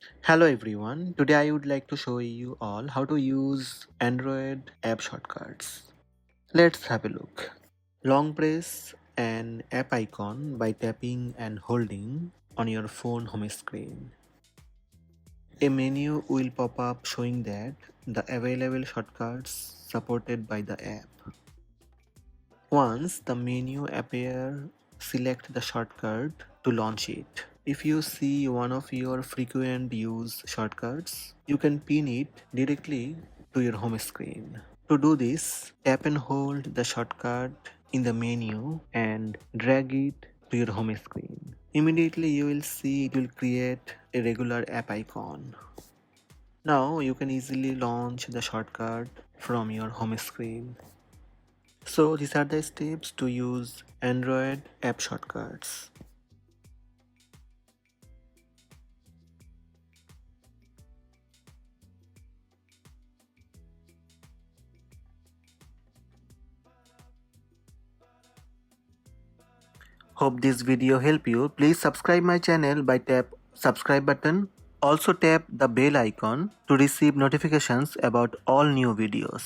Hello everyone, today I would like to show you all how to use Android app shortcuts. Let's have a look. Long press an app icon by tapping and holding on your phone home screen. A menu will pop up showing that the available shortcuts supported by the app. Once the menu appears, select the shortcut to launch it. If you see one of your frequent use shortcuts, you can pin it directly to your home screen. To do this, tap and hold the shortcut in the menu and drag it to your home screen. Immediately you will see it will create a regular app icon. Now you can easily launch the shortcut from your home screen. So these are the steps to use Android app shortcuts. Hope this video help you. Please subscribe my channel by tap subscribe button. Also tap the bell icon to receive notifications about all new videos.